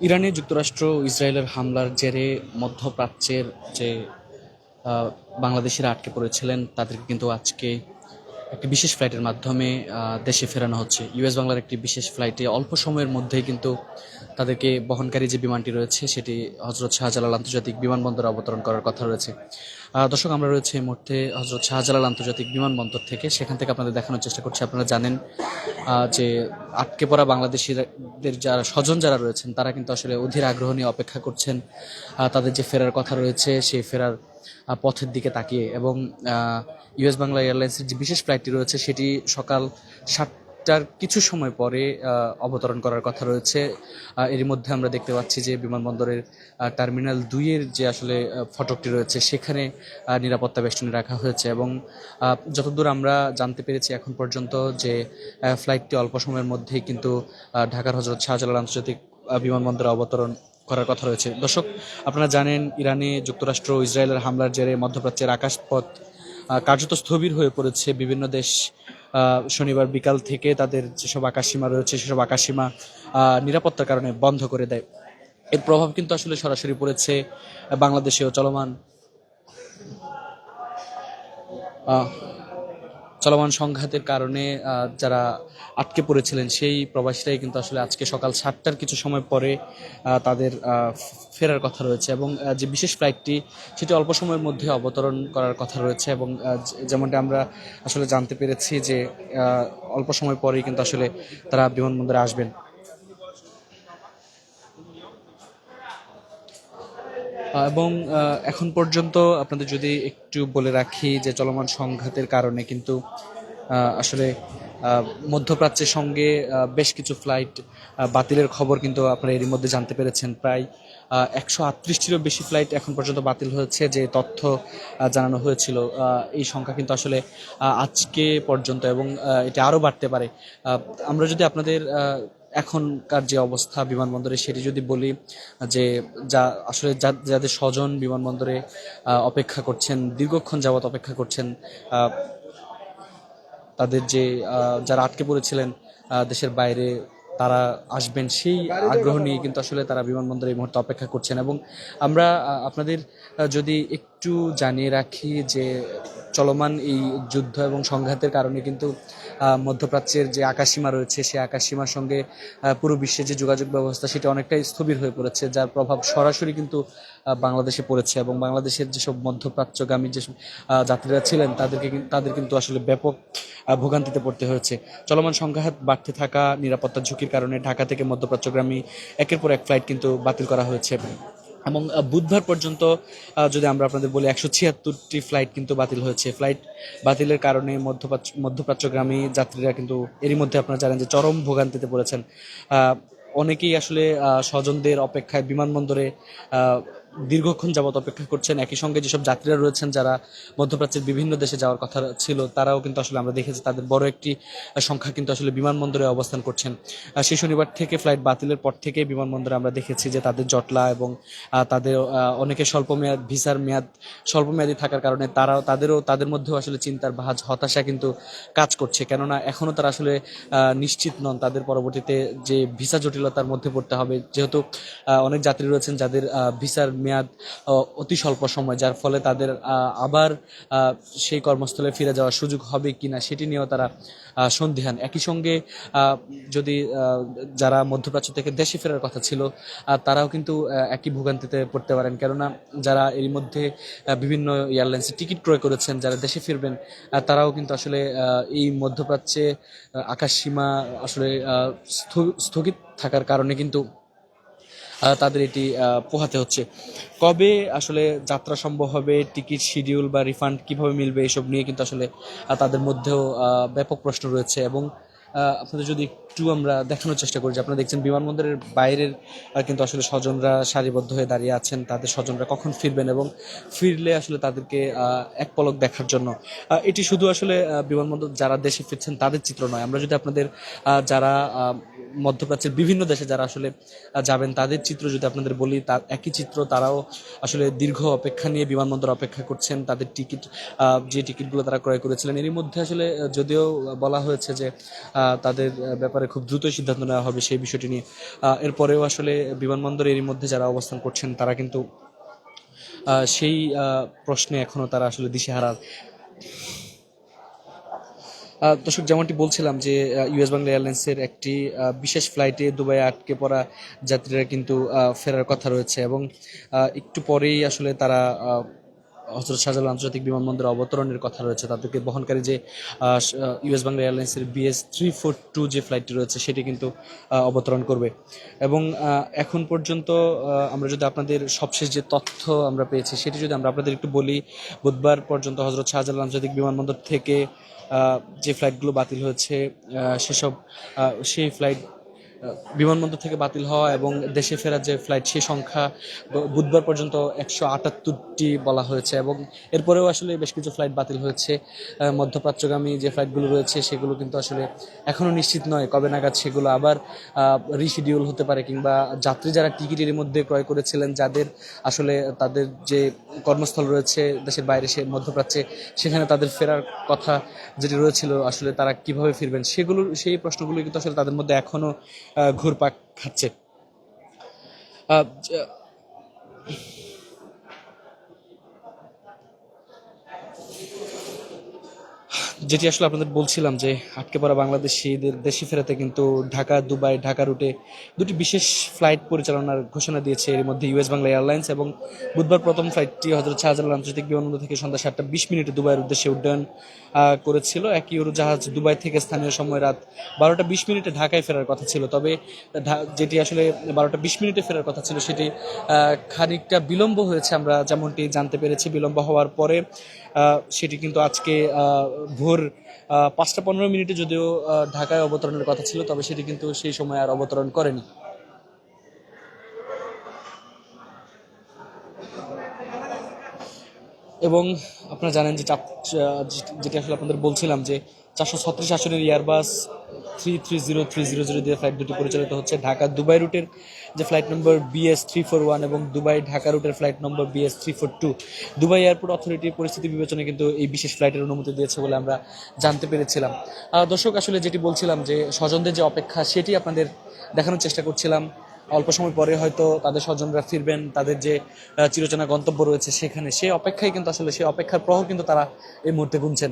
ইরানে যুক্তরাষ্ট্র ও ইসরায়েলের হামলার জেরে মধ্যপ্রাচ্যের যে বাংলাদেশিরা আটকে পড়েছিলেন তাদেরকে কিন্তু আজকে একটি বিশেষ ফ্লাইটের মাধ্যমে দেশে ফেরানো হচ্ছে। ইউএস বাংলার একটি বিশেষ ফ্লাইটে অল্প সময়ের মধ্যেই কিন্তু তাদেরকে বহনকারী যে বিমানটি রয়েছে সেটি হজরত শাহজালাল আন্তর্জাতিক বিমানবন্দরে অবতরণ করার কথা রয়েছে। দর্শক, আমরা রয়েছে এই মুহূর্তে হজরত শাহজালাল আন্তর্জাতিক বিমানবন্দর থেকে। সেখান থেকে আপনাদের দেখানোর চেষ্টা করছি। আপনারা জানেন যে আটকে পড়া বাংলাদেশিদের যারা স্বজন যারা রয়েছেন তারা কিন্তু আসলে অধীর আগ্রহ নিয়ে অপেক্ষা করছেন তাদের যে ফেরার কথা রয়েছে সেই ফেরার পথের দিকে তাকিয়ে। এবং ইউএস বাংলা এয়ারলাইন্সের যে বিশেষ ফ্লাইটটি রয়েছে সেটি সকাল 7টার কিছু সময় পরে অবতরণ করার কথা রয়েছে। এরই মধ্যে আমরা দেখতে পাচ্ছি যে বিমানবন্দরের টার্মিনাল 2-এর যে আসলে ফটকটি রয়েছে সেখানে নিরাপত্তা বেষ্টনী রাখা হয়েছে। এবং যতদূর আমরা জানতে পেরেছি এখন পর্যন্ত যে ফ্লাইটটি অল্প সময়ের মধ্যেই কিন্তু ঢাকার হজরত শাহজালাল আন্তর্জাতিক বিমানবন্দরে অবতরণ করার কথা রয়েছে। দর্শক, আপনারা জানেন ইরানে যুক্তরাষ্ট্র ও ইসরায়েলের হামলার জেরে মধ্যপ্রাচ্যের আকাশপথ কার্যত স্থবির হয়ে পড়েছে। বিভিন্ন দেশ শনিবার বিকাল থেকে তাদের যেসব আকাশসীমা রয়েছে সেসব আকাশসীমা নিরাপত্তার কারণে বন্ধ করে দেয়। এর প্রভাব কিন্তু আসলে সরাসরি পড়েছে বাংলাদেশেও আহ, চলমান সংঘাতের কারণে যারা আটকে পড়েছিলেন সেই প্রবাসীরাই কিন্তু আসলে আজকে সকাল 7টার কিছু সময় পরে তাদের ফেরার কথা রয়েছে। এবং যে বিশেষ ফ্লাইটটি সেটি অল্প সময়ের মধ্যে অবতরণ করার কথা রয়েছে। এবং যেমনটা আমরা আসলে জানতে পেরেছি যে অল্প সময় পরেই কিন্তু আসলে তারা বিমানবন্দরে আসবেন। এবং এখন পর্যন্ত আপনাদের যদি একটু বলে রাখি যে চলমান সংঘাতের কারণে কিন্তু আসলে মধ্যপ্রাচ্যের সঙ্গে বেশ কিছু ফ্লাইট বাতিলের খবর কিন্তু আপনারা এরই মধ্যে জানতে পেরেছেন। প্রায় 138টিরও বেশি ফ্লাইট এখন পর্যন্ত বাতিল হয়েছে যে তথ্য জানানো হয়েছিল। এই সংখ্যা কিন্তু আসলে আজকে পর্যন্ত এবং এটা আরও বাড়তে পারে। আমরা যদি আপনাদের এখনকার যে অবস্থা বিমানবন্দরে সেটি যদি বলি, যে যা আসলে যাদের স্বজন বিমানবন্দরে অপেক্ষা করছেন, দীর্ঘক্ষণ যাবৎ অপেক্ষা করছেন, তাদের যে যারা আটকে পড়েছিলেন দেশের বাইরে, তারা আসবেন সেই আগ্রহ নিয়ে কিন্তু আসলে তারা বিমানবন্দরে এই মুহূর্তে অপেক্ষা করছেন। এবং আমরা আপনাদের যদি একটু জানিয়ে রাখি যে চলমান এই যুদ্ধ এবং সংঘাতের কারণে কিন্তু মধ্যপ্রাচ্যের যে আকাশসীমা রয়েছে সেই আকাশসীমার সঙ্গে পুরো বিশ্বের যে যোগাযোগ ব্যবস্থা সেটা অনেকটাই স্থবির হয়ে পড়েছে, যার প্রভাব সরাসরি কিন্তু বাংলাদেশে পড়েছে। এবং বাংলাদেশের যেসব মধ্যপ্রাচ্যগামী যেসব যাত্রীরা ছিলেন তাদের কিন্তু আসলে ব্যাপক ভোগান্তিতে পড়তে হয়েছে। চলমান সংঘাত বাড়তে থাকা নিরাপত্তার ঝুঁকির কারণে ঢাকা থেকে মধ্যপ্রাচ্যগামী একের পর এক ফ্লাইট কিন্তু বাতিল করা হয়েছে। এবং বুধবার পর্যন্ত যদি আমরা আপনাদের বলি 176টি ফ্লাইট কিন্তু বাতিল হয়েছে। ফ্লাইট বাতিলের কারণে মধ্যপ্রাচ্যগামী যাত্রীরা কিন্তু এরই মধ্যে আপনারা জানেন যে চরম ভোগান্তিতে পড়েছেন। অনেকেই আসলে স্বজনদের অপেক্ষায় বিমানবন্দরে দীর্ঘক্ষণ যাবত অপেক্ষা করছেন। একই সঙ্গে যেসব যাত্রীরা রয়েছেন যারা মধ্যপ্রাচ্যের বিভিন্ন দেশে যাওয়ার কথা ছিল তারাও কিন্তু আসলে আমরা দেখেছি তাদের বড় একটি সংখ্যা কিন্তু আসলে বিমানবন্দরে অবস্থান করছেন। সেই শনিবার থেকে ফ্লাইট বাতিলের পর থেকে বিমানবন্দরে আমরা দেখেছি যে তাদের জটলা এবং তাদের অনেকে ভিসার মেয়াদ স্বল্পমেয়াদী থাকার কারণে তাদের মধ্যেও আসলে চিন্তার ভাঁজ, হতাশা কিন্তু কাজ করছে। কেননা এখনও তারা আসলে নিশ্চিত নন তাদের পরবর্তীতে যে ভিসা জটিলতার মধ্যে পড়তে হবে, যেহেতু অনেক যাত্রী রয়েছেন যাদের ভিসার মেয়াদ অতি স্বল্প সময়, যার ফলে তাদের আবার সেই কর্মস্থলে ফিরে যাওয়ার সুযোগ হবে কিনা সেটি নিয়েও তারা সন্দিহান। একই সঙ্গে যদি যারা মধ্যপ্রাচ্য থেকে দেশে ফেরার কথা ছিল তারাও কিন্তু একই ভোগান্তিতে পড়তে পারেন। কেননা যারা এরই মধ্যে বিভিন্ন এয়ারলাইন্সের টিকিট ক্রয় করেছেন যারা দেশে ফিরবেন তারাও কিন্তু আসলে এই মধ্যপ্রাচ্যে আকাশসীমা আসলে স্থগিত থাকার কারণে কিন্তু তাদের এটি পোহাতে হচ্ছে। কবে আসলে যাত্রা সম্ভব হবে, টিকিট শিডিউল বা রিফান্ড কিভাবে মিলবে, এসব নিয়ে কিন্তু আসলে তাদের মধ্যেও ব্যাপক প্রশ্ন রয়েছে। এবং আপনাদের যদি একটু আমরা দেখানোর চেষ্টা করি যে আপনারা দেখছেন বিমানবন্দরের বাইরের কিন্তু আসলে স্বজনরা সারিবদ্ধ হয়ে দাঁড়িয়ে আছেন, তাদের স্বজনরা কখন ফিরবেন এবং ফিরলে আসলে তাদেরকে এক পলক দেখার জন্য। এটি শুধু আসলে বিমানবন্দর যারা দেশে ফিরছেন তাদের চিত্র নয়। আমরা যদি আপনাদের যারা মধ্যপ্রাচ্যের বিভিন্ন দেশে যারা আসলে যাবেন তাদের চিত্র যদি আপনাদের বলি, তার একই চিত্র। তারাও আসলে দীর্ঘ অপেক্ষা নিয়ে বিমানবন্দর অপেক্ষা করছেন। তাদের টিকিট, যে টিকিটগুলো তারা ক্রয় করেছিলেন, এরই মধ্যে আসলে যদিও বলা হয়েছে যে তাদের ব্যাপারে খুব দ্রুতই সিদ্ধান্ত নেওয়া হবে সেই বিষয়টি নিয়ে, এরপরেও আসলে বিমানবন্দরে এরই মধ্যে যারা অবস্থান করছেন তারা কিন্তু সেই প্রশ্নে এখনো তারা আসলে দিশেহারা। দর্শক, যেমনটি বলছিলাম যে ইউএস বাংলা এয়ারলাইন্সের একটি বিশেষ ফ্লাইটে দুবাইয়ে আটকে পড়া যাত্রীরা কিন্তু ফেরার কথা রয়েছে, এবং একটু পরেই আসলে তারা হযরত শাহজালাল আন্তর্জাতিক বিমানবন্দরে অবতরণের কথা রয়েছে। তাদেরকে বহনকারী যে ইউএস বাংলা এয়ারলাইন্সের BS342 যে ফ্লাইটটি রয়েছে সেটি কিন্তু অবতরণ করবে। এবং এখন পর্যন্ত আমরা যদি আপনাদের সবশেষ যে তথ্য আমরা পেয়েছি সেটি যদি আমরা আপনাদের একটু বলি, বুধবার পর্যন্ত হযরত শাহজালাল আন্তর্জাতিক বিমানবন্দর থেকে যে ফ্লাইটগুলো বাতিল হয়েছে সেসব সেই ফ্লাইট বিমানবন্দর থেকে বাতিল হওয়া এবং দেশে ফেরার যে ফ্লাইট সেই সংখ্যা বুধবার পর্যন্ত 178টি বলা হয়েছে, এবং এরপরেও আসলে বেশ কিছু ফ্লাইট বাতিল হয়েছে। মধ্যপ্রাচ্যগামী যে ফ্লাইটগুলো রয়েছে সেগুলো কিন্তু আসলে এখনও নিশ্চিত নয় কবে নাগাদ সেগুলো আবার রিশিডিউল হতে পারে, কিংবা যাত্রী যারা টিকিটের মধ্যে ক্রয় করেছিলেন, যাদের আসলে তাদের যে কর্মস্থল রয়েছে দেশের বাইরে, সে মধ্যপ্রাচ্যে, সেখানে তাদের ফেরার কথা যেটি রয়েছিল আসলে তারা কিভাবে ফিরবেন সেই প্রশ্নগুলো কিন্তু আসলে তাদের মধ্যে এখনো ঘুরপাক খাচ্ছে। যেটি আসলে আপনাদের বলছিলাম যে আটকে পড়া বাংলাদেশিদের দেশে ফেরাতে কিন্তু ঢাকা দুবাই ঢাকা রুটে দুটি বিশেষ ফ্লাইট পরিচালনার ঘোষণা দিয়েছে এর মধ্যে ইউএস বাংলা এয়ারলাইন্স। এবং বুধবার প্রথম ফ্লাইটটি হযরত শাহজালাল আন্তর্জাতিক বিমানবন্দর থেকে সন্ধ্যা 7:20 দুবাইয়ের উদ্দেশ্যে উড্ডয়ন করেছিল। একই উড়োজাহাজ দুবাই থেকে স্থানীয় সময় রাত 12:20 ঢাকায় ফেরার কথা ছিল, তবে যেটি আসলে 12:20 ফেরার কথা ছিল সেটি খানিকটা বিলম্ব হয়েছে। আমরা যেমনটি জানতে পেরেছি, বিলম্ব হওয়ার পরে সেটি কিন্তু আজকে ভোর 5:15 যদিও ঢাকায় অবতরণের কথা ছিল, তবে সেটি কিন্তু সেই সময় আর অবতরণ করেনি। এবং আপনারা জানেন যে যেটি আসলে আপনাদের বলছিলাম যে 436 আসনের এয়ারবাস 330-300 দিয়ে ফ্লাইট দুটি পরিচালিত হচ্ছে। ঢাকা দুবাই রুটের যে ফ্লাইট নম্বর BS341 এবং দুবাই ঢাকা রুটের ফ্লাইট নম্বর BS342। দুবাই এয়ারপোর্ট অথরিটি পরিস্থিতি বিবেচনায় কিন্তু এই বিশেষ ফ্লাইটের অনুমতি দিয়েছে বলে আমরা জানতে পেরেছিলাম। দর্শক, আসলে যেটি বলছিলাম যে স্বজনদের যে অপেক্ষা সেটি আপনাদের দেখানোর চেষ্টা করছিলাম। অল্প সময় পরে হয়তো তাদের স্বজনরা ফিরবেন, তাদের যে চিরচেনা গন্তব্য রয়েছে সেখানে, সেই অপেক্ষায় কিন্তু আসলে সেই অপেক্ষার প্রহর কিন্তু তারা এই মুহূর্তে গুনছেন।